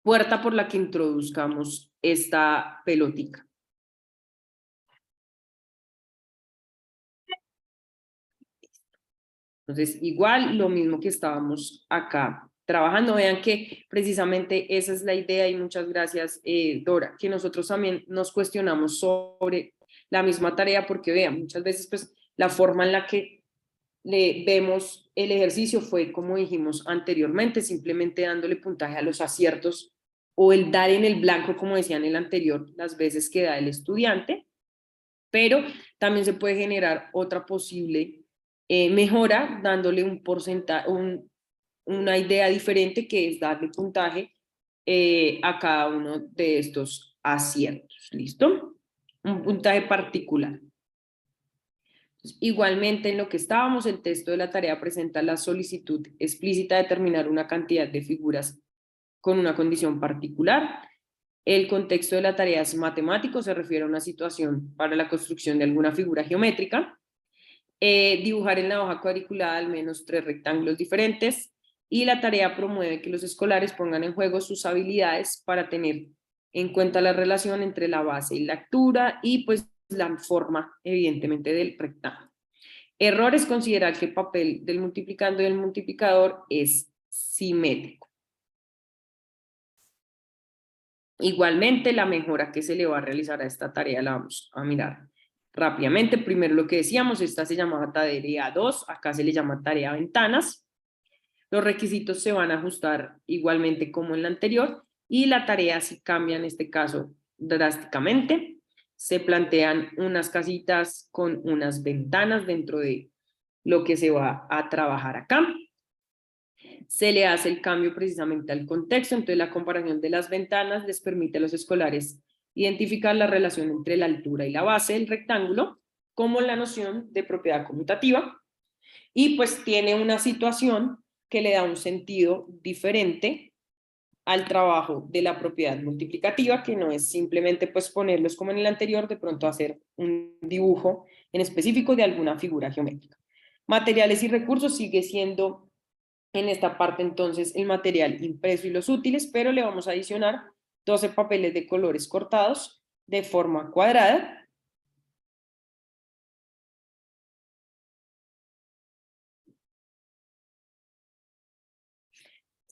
puerta por la que introduzcamos esta pelotica. Entonces, igual lo mismo que estábamos acá trabajando, vean que precisamente esa es la idea y muchas gracias, Dora, que nosotros también nos cuestionamos sobre la misma tarea porque vean, muchas veces pues la forma en la que le vemos el ejercicio fue como dijimos anteriormente, simplemente dándole puntaje a los aciertos o el dar en el blanco, como decía en el anterior, las veces que da el estudiante, pero también se puede generar otra posible mejora dándole un porcentaje, una idea diferente que es darle puntaje a cada uno de estos aciertos. ¿Listo? Un puntaje particular. Igualmente, en lo que estábamos, el texto de la tarea presenta la solicitud explícita de determinar una cantidad de figuras con una condición particular. El contexto de la tarea es matemático, se refiere a una situación para la construcción de alguna figura geométrica. Dibujar en la hoja cuadriculada al menos 3 rectángulos diferentes. Y la tarea promueve que los escolares pongan en juego sus habilidades para tener en cuenta la relación entre la base y la altura y pues la forma, evidentemente, del rectángulo. Error es considerar que el papel del multiplicando y el multiplicador es simétrico. Igualmente, la mejora que se le va a realizar a esta tarea la vamos a mirar rápidamente. Primero lo que decíamos, esta se llamaba tarea 2, acá se le llama tarea ventanas. Los requisitos se van a ajustar igualmente como en la anterior y la tarea sí cambia en este caso drásticamente. Se plantean unas casitas con unas ventanas dentro de lo que se va a trabajar acá. Se le hace el cambio precisamente al contexto, entonces la comparación de las ventanas les permite a los escolares identificar la relación entre la altura y la base del rectángulo, como la noción de propiedad conmutativa, y pues tiene una situación que le da un sentido diferente al trabajo de la propiedad multiplicativa, que no es simplemente pues ponerlos como en el anterior, de pronto hacer un dibujo en específico de alguna figura geométrica. Materiales y recursos sigue siendo en esta parte entonces el material impreso y los útiles, pero le vamos a adicionar 12 papeles de colores cortados de forma cuadrada.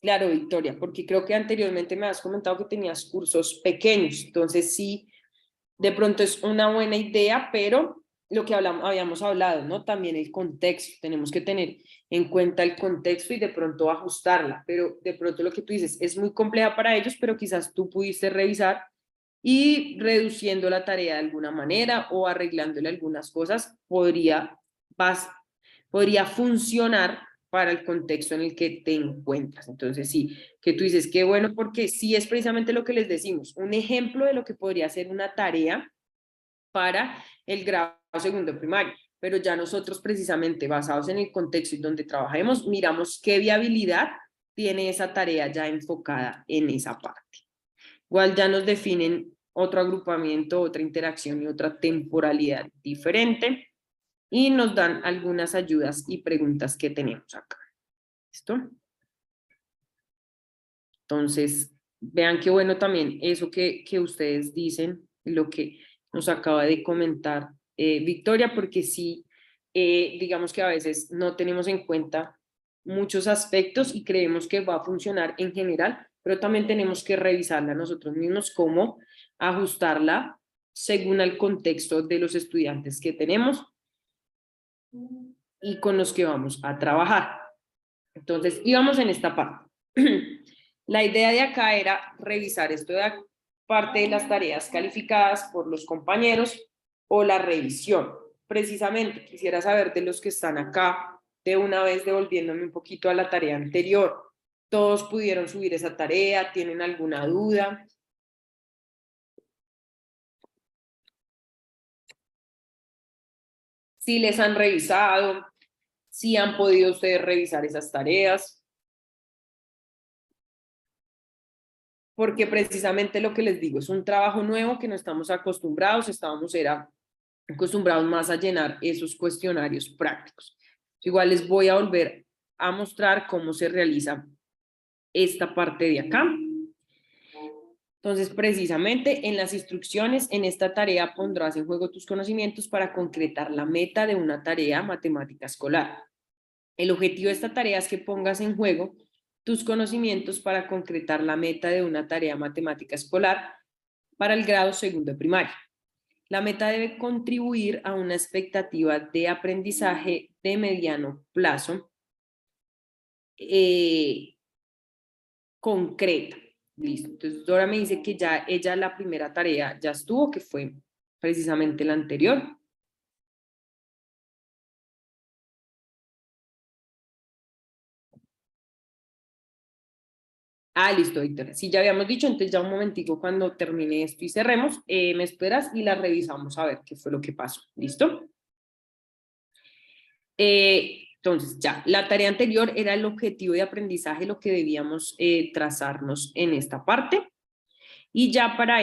Claro, Victoria, porque creo que anteriormente me has comentado que tenías cursos pequeños, entonces sí, de pronto es una buena idea, pero lo que habíamos hablado, ¿no? También el contexto, tenemos que tener en cuenta el contexto y de pronto ajustarla, pero de pronto lo que tú dices es muy compleja para ellos, pero quizás tú pudiste revisar y reduciendo la tarea de alguna manera o arreglándole algunas cosas, podría funcionar para el contexto en el que te encuentras. Entonces, sí, que tú dices, qué bueno, porque sí es precisamente lo que les decimos, un ejemplo de lo que podría ser una tarea para el grado segundo primario. Pero ya nosotros precisamente basados en el contexto y donde trabajemos, miramos qué viabilidad tiene esa tarea ya enfocada en esa parte. Igual ya nos definen otro agrupamiento, otra interacción y otra temporalidad diferente y nos dan algunas ayudas y preguntas que tenemos acá. ¿Listo? Entonces, vean qué bueno también eso que ustedes dicen, lo que nos acaba de comentar Victoria, porque sí, digamos que a veces no tenemos en cuenta muchos aspectos y creemos que va a funcionar en general, pero también tenemos que revisarla nosotros mismos, cómo ajustarla según el contexto de los estudiantes que tenemos y con los que vamos a trabajar. Entonces, íbamos en esta parte. La idea de acá era revisar esto de parte de las tareas calificadas por los compañeros o la revisión. Precisamente quisiera saber de los que están acá, de una vez devolviéndome un poquito a la tarea anterior. ¿Todos pudieron subir esa tarea? ¿Tienen alguna duda? Si les han revisado, si han podido ustedes revisar esas tareas. Porque precisamente lo que les digo, es un trabajo nuevo que no estamos acostumbrados, era acostumbrados más a llenar esos cuestionarios prácticos. Igual les voy a volver a mostrar cómo se realiza esta parte de acá. Entonces, precisamente en las instrucciones, en esta tarea pondrás en juego tus conocimientos para concretar la meta de una tarea matemática escolar. El objetivo de esta tarea es que pongas en juego tus conocimientos para concretar la meta de una tarea matemática escolar para el grado segundo de primaria. La meta debe contribuir a una expectativa de aprendizaje de mediano plazo concreta. Listo. Entonces Dora me dice que ya ella la primera tarea ya estuvo, que fue precisamente la anterior. Ah, listo, Víctor. Sí, ya habíamos dicho, entonces ya un momentico cuando termine esto y cerremos, me esperas y la revisamos a ver qué fue lo que pasó. ¿Listo? Entonces, ya, la tarea anterior era el objetivo de aprendizaje, lo que debíamos trazarnos en esta parte. Y ya para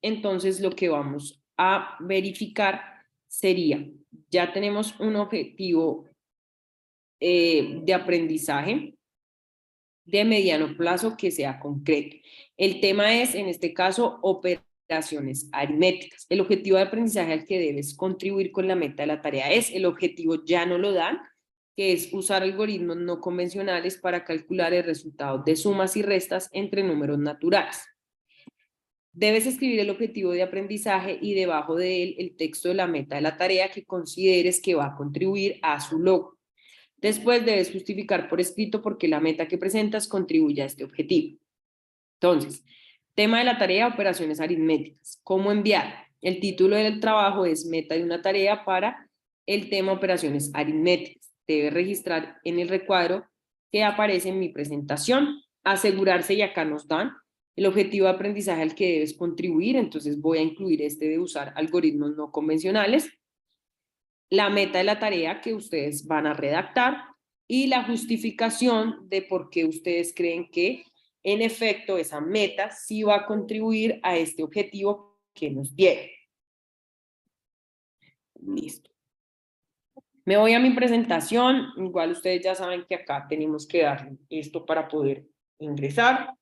entonces lo que vamos a verificar sería, ya tenemos un objetivo de aprendizaje de mediano plazo que sea concreto. El tema es, en este caso, operaciones aritméticas. El objetivo de aprendizaje al que debes contribuir con la meta de la tarea es, el objetivo ya no lo dan, que es usar algoritmos no convencionales para calcular el resultado de sumas y restas entre números naturales. Debes escribir el objetivo de aprendizaje y debajo de él el texto de la meta de la tarea que consideres que va a contribuir a su logro. Después debes justificar por escrito por qué la meta que presentas contribuye a este objetivo. Entonces, tema de la tarea, operaciones aritméticas. ¿Cómo enviar? El título del trabajo es meta de una tarea para el tema operaciones aritméticas. Debe registrar en el recuadro que aparece en mi presentación, asegurarse, y acá nos dan el objetivo de aprendizaje al que debes contribuir, entonces voy a incluir de usar algoritmos no convencionales, la meta de la tarea que ustedes van a redactar y la justificación de por qué ustedes creen que en efecto esa meta sí va a contribuir a este objetivo que nos dieron. Listo. Me voy a mi presentación, igual ustedes ya saben que acá tenemos que dar esto para poder ingresar.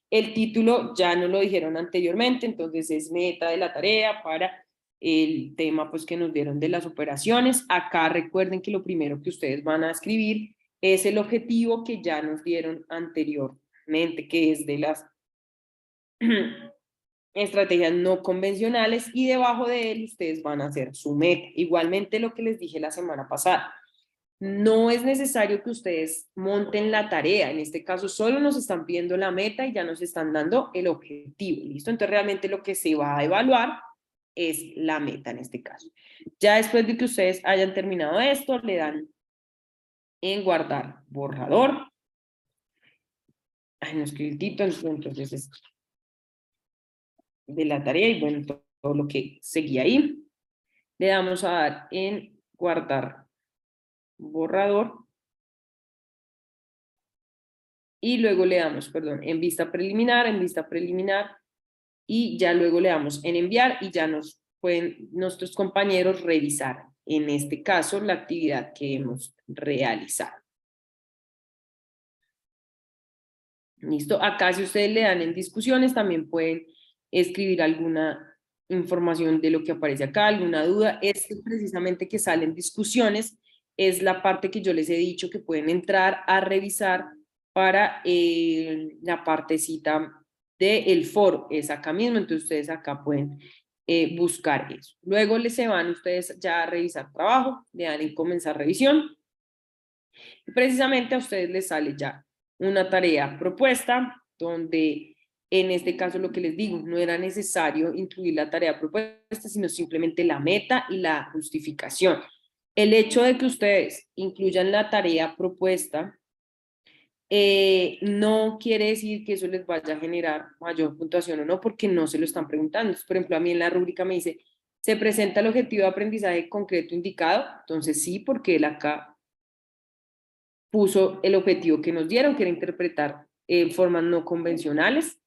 El título ya nos lo dijeron anteriormente, entonces es meta de la tarea para el tema pues que nos dieron de las operaciones. Acá recuerden que lo primero que ustedes van a escribir es el objetivo que ya nos dieron anteriormente, que es de las estrategias no convencionales, y debajo de él ustedes van a hacer su meta. Igualmente lo que les dije la semana pasada, no es necesario que ustedes monten la tarea, en este caso solo nos están pidiendo la meta y ya nos están dando el objetivo, ¿listo? Entonces realmente lo que se va a evaluar es la meta en este caso. Ya después de que ustedes hayan terminado esto, le dan en guardar borrador. Ay, no escribí el título, entonces es de la tarea y bueno, todo lo que seguía ahí. Le damos a dar en guardar borrador. Y luego le damos, perdón, en vista preliminar, y ya luego le damos en enviar y ya nos pueden nuestros compañeros revisar, en este caso, la actividad que hemos realizado. ¿Listo? Acá si ustedes le dan en discusiones, también pueden escribir alguna información de lo que aparece acá, alguna duda. Precisamente que sale en discusiones es la parte que yo les he dicho que pueden entrar a revisar para la partecita del foro, es acá mismo, entonces ustedes acá pueden buscar eso. Luego les se van ustedes ya a revisar trabajo, le dan en comenzar revisión, y precisamente a ustedes les sale ya una tarea propuesta, donde en este caso lo que les digo, no era necesario incluir la tarea propuesta, sino simplemente la meta y la justificación. El hecho de que ustedes incluyan la tarea propuesta no quiere decir que eso les vaya a generar mayor puntuación o no, porque no se lo están preguntando. Por ejemplo, a mí en la rúbrica me dice, ¿se presenta el objetivo de aprendizaje concreto indicado? Entonces sí, porque él acá puso el objetivo que nos dieron, que era interpretar formas no convencionales.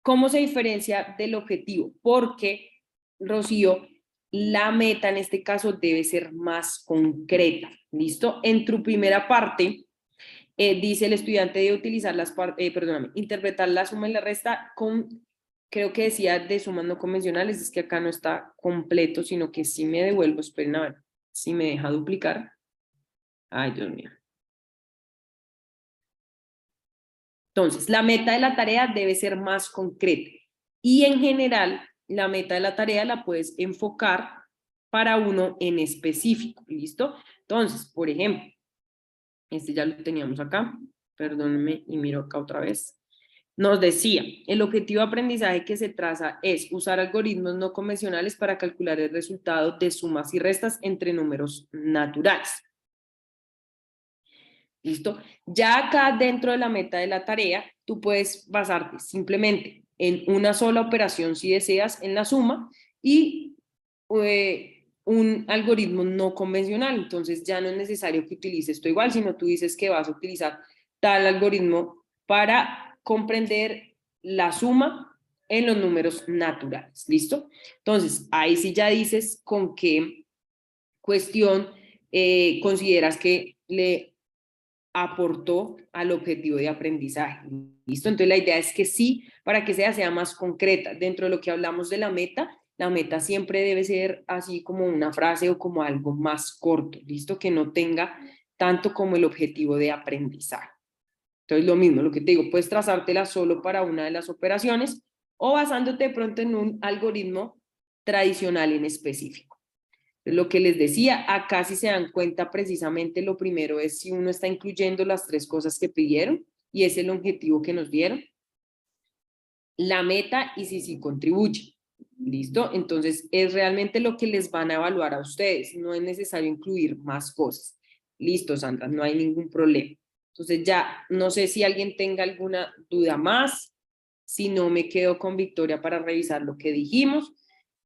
¿Cómo se diferencia del objetivo? Porque, Rocío, la meta en este caso debe ser más concreta. ¿Listo? En tu primera parte, dice el estudiante debe utilizar interpretar la suma y la resta con, creo que decía de sumas no convencionales, es que acá no está completo, sino que si me devuelvo, esperen a ver, si me deja duplicar. Ay, Dios mío. Entonces, la meta de la tarea debe ser más concreta y en general la meta de la tarea la puedes enfocar para uno en específico, ¿listo? Entonces, por ejemplo, este ya lo teníamos acá, perdónenme y miro acá otra vez. Nos decía, el objetivo de aprendizaje que se traza es usar algoritmos no convencionales para calcular el resultado de sumas y restas entre números naturales. ¿Listo? Ya acá dentro de la meta de la tarea, tú puedes basarte simplemente en una sola operación si deseas en la suma y un algoritmo no convencional. Entonces ya no es necesario que utilices esto igual, sino tú dices que vas a utilizar tal algoritmo para comprender la suma en los números naturales. ¿Listo? Entonces ahí sí ya dices con qué cuestión consideras que le aportó al objetivo de aprendizaje. ¿Listo? Entonces la idea es que sí, para que sea más concreta. Dentro de lo que hablamos de la meta siempre debe ser así como una frase o como algo más corto, ¿listo? Que no tenga tanto como el objetivo de aprendizaje. Entonces lo mismo, lo que te digo, puedes trazártela solo para una de las operaciones o basándote de pronto en un algoritmo tradicional en específico. Lo que les decía, acá si se dan cuenta precisamente lo primero es si uno está incluyendo las tres cosas que pidieron y es el objetivo que nos dieron, la meta y si sí contribuye. ¿Listo? Entonces es realmente lo que les van a evaluar a ustedes, no es necesario incluir más cosas. Listo, Sandra, no hay ningún problema. Entonces ya no sé si alguien tenga alguna duda más, si no me quedo con Victoria para revisar lo que dijimos.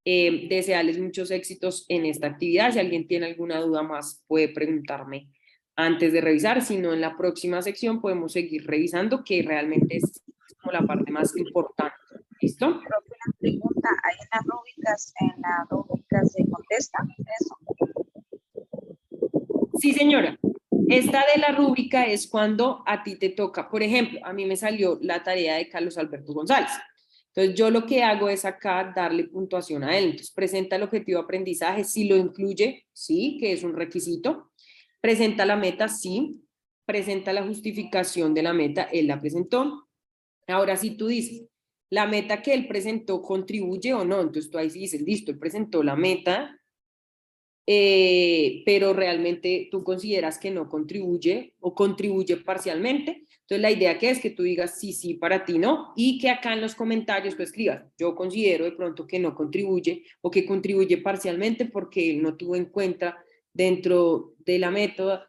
Desearles muchos éxitos en esta actividad. Si alguien tiene alguna duda más, puede preguntarme antes de revisar. Si no, en la próxima sección podemos seguir revisando, que realmente es como la parte más importante. ¿Listo? Profe, una pregunta, ¿hay en las rúbricas se contesta eso? Sí, señora. Esta de la rúbrica es cuando a ti te toca, por ejemplo, a mí me salió la tarea de Carlos Alberto González. Entonces, yo lo que hago es acá darle puntuación a él. Entonces, presenta el objetivo de aprendizaje, si lo incluye, sí, que es un requisito. Presenta la meta, sí. Presenta la justificación de la meta, él la presentó. Ahora, si tú dices, la meta que él presentó contribuye o no, entonces tú ahí sí dices, listo, él presentó la meta, pero realmente tú consideras que no contribuye o contribuye parcialmente. Entonces la idea que es que tú digas sí, sí, para ti no, y que acá en los comentarios tú escribas, yo considero de pronto que no contribuye o que contribuye parcialmente porque no tuvo en cuenta dentro de la método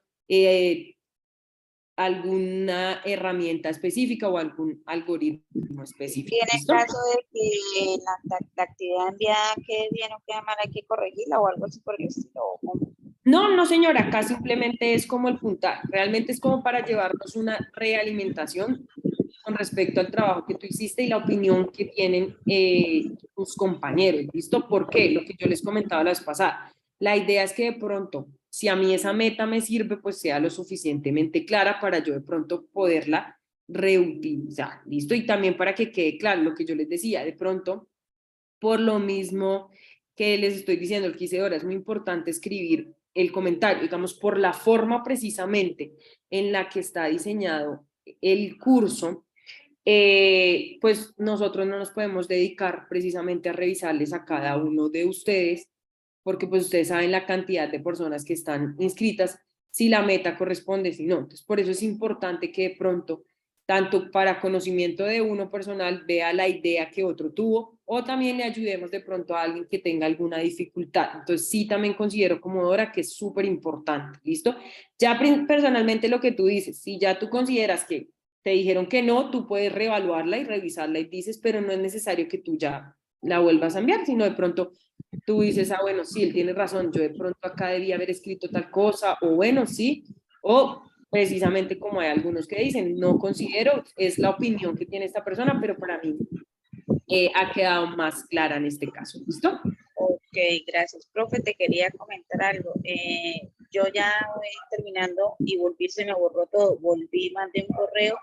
alguna herramienta específica o algún algoritmo Y específico. en el ¿Listo? caso de que la actividad enviada quede bien o quede mal, hay que corregirla o algo así por el estilo. No, no señora, acá simplemente es como el puntaje, realmente es como para llevarnos una realimentación con respecto al trabajo que tú hiciste y la opinión que tienen tus compañeros, ¿listo? ¿Por qué? Lo que yo les comentaba la vez pasada. La idea es que de pronto, si a mí esa meta me sirve, pues sea lo suficientemente clara para yo de pronto poderla reutilizar, ¿listo? Y también para que quede claro lo que yo les decía, de pronto, por lo mismo que les estoy diciendo, el 15 de hora, es muy importante escribir el comentario, digamos, por la forma precisamente en la que está diseñado el curso, pues nosotros no nos podemos dedicar precisamente a revisarles a cada uno de ustedes, porque pues ustedes saben la cantidad de personas que están inscritas, si la meta corresponde, si no. Entonces, por eso es importante que de pronto, tanto para conocimiento de uno personal, vea la idea que otro tuvo, o también le ayudemos de pronto a alguien que tenga alguna dificultad. Entonces, sí, también considero como Dora que es súper importante, ¿listo? Ya personalmente lo que tú dices, si ya tú consideras que te dijeron que no, tú puedes reevaluarla y revisarla y dices, pero no es necesario que tú ya la vuelvas a enviar, sino de pronto tú dices, ah, bueno, sí, él tiene razón, yo de pronto acá debía haber escrito tal cosa, o bueno, sí, o precisamente como hay algunos que dicen, no considero, es la opinión que tiene esta persona, pero para mí ha quedado más clara en este caso, ¿listo? Ok, gracias. Profe, te quería comentar algo. Yo ya voy terminando y volví, se me borró todo. Volví, mandé un correo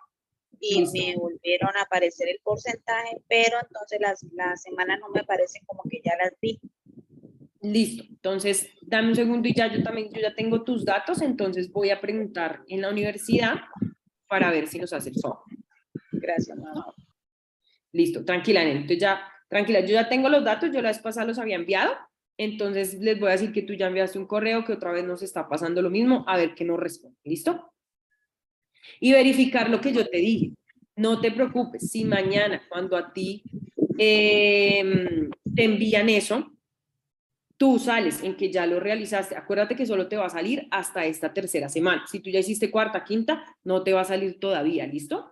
y Listo. me volvieron a aparecer el porcentaje, pero entonces las semanas no me aparecen como que ya las vi. Listo, entonces dame un segundo y ya yo también, yo ya tengo tus datos, entonces voy a preguntar en la universidad para ver si nos hace el favor. Gracias, mamá. Listo, tranquila, Nelly. Entonces ya, tranquila, yo ya tengo los datos, yo la vez pasada los había enviado, entonces les voy a decir que tú ya enviaste un correo, que otra vez nos está pasando lo mismo, a ver qué nos responde, ¿listo? Y verificar lo que yo te dije. No te preocupes, si mañana cuando a ti te envían eso, tú sales en que ya lo realizaste, acuérdate que solo te va a salir hasta esta tercera semana. Si tú ya hiciste cuarta, quinta, no te va a salir todavía, ¿listo?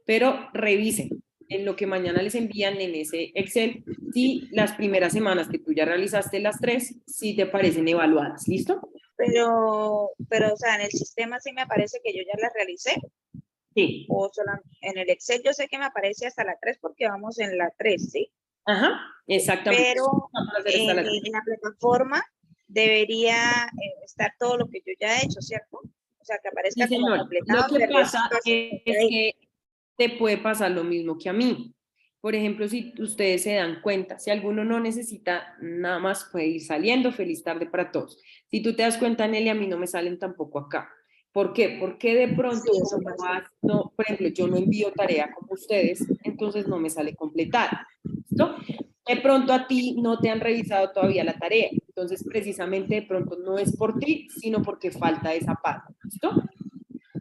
Pero revisen en lo que mañana les envían en ese Excel si las primeras semanas que tú ya realizaste las 3, si te parecen evaluadas, ¿listo? Pero, o sea, en el sistema sí me aparece que yo ya las realicé. Sí. O solamente en el Excel yo sé que me aparece hasta la 3 porque vamos en la 3, ¿sí? Ajá, exactamente. Pero en la plataforma debería estar todo lo que yo ya he hecho, ¿cierto? O sea, que Sí, aparezca como señor. Lo completado, que pasa verdecito así. es que te puede pasar lo mismo que a mí. Por ejemplo, si ustedes se dan cuenta, si alguno no necesita nada más, puede ir saliendo. Feliz tarde para todos. Si tú te das cuenta, Nelly, a mí no me salen tampoco acá. ¿Por qué? Porque de pronto, Sí, eso como pasa. no, por ejemplo, yo no envío tarea como ustedes, entonces no me sale completada. ¿Listo? De pronto a ti no te han revisado todavía la tarea. Entonces, precisamente, de pronto no es por ti, sino porque falta esa parte. ¿Listo?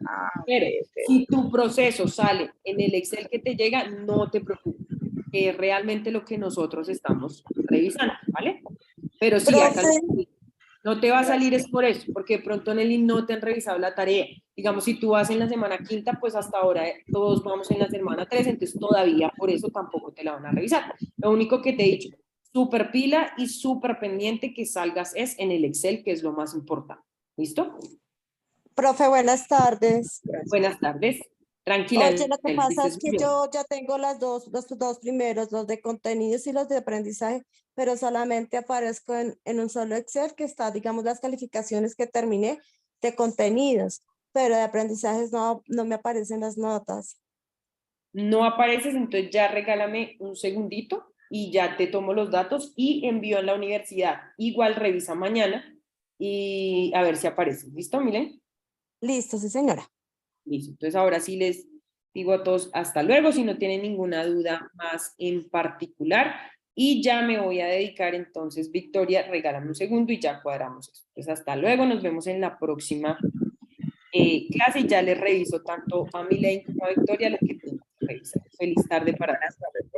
Ah, ok, Pero ok. si tu proceso sale en el Excel que te llega, no te preocupes, que es realmente lo que nosotros estamos revisando, ¿vale? Pero sí, acá Profe, no te va a salir gracias. es por eso, porque de pronto en el no te han revisado la tarea. Digamos, si tú vas en la semana quinta, pues hasta ahora todos vamos en la semana 3, entonces todavía por eso tampoco te la van a revisar. Lo único que te he dicho, súper pila y súper pendiente que salgas es en el Excel, que es lo más importante. ¿Listo? Profe, buenas tardes. Gracias. Buenas tardes. Tranquila, Oye, lo que Nelly, que pasa es estés que muy bien. yo ya tengo los dos primeros, los de contenidos y los de aprendizaje, pero solamente aparezco en un solo Excel que está, digamos, las calificaciones que terminé de contenidos, pero de aprendizajes no me aparecen las notas. No apareces, entonces ya regálame un segundito y ya te tomo los datos y envío a la universidad. Igual revisa mañana y a ver si aparece. ¿Listo, Milen? Listo, sí, señora. Listo. Entonces ahora sí les digo a todos hasta luego, si no tienen ninguna duda más en particular. Y ya me voy a dedicar entonces, Victoria, regálame un segundo y ya cuadramos esto. Entonces hasta luego, nos vemos en la próxima clase y ya les reviso tanto a Milen como a Victoria lo que tengo que revisar. Feliz tarde para todos. Buenas tardes.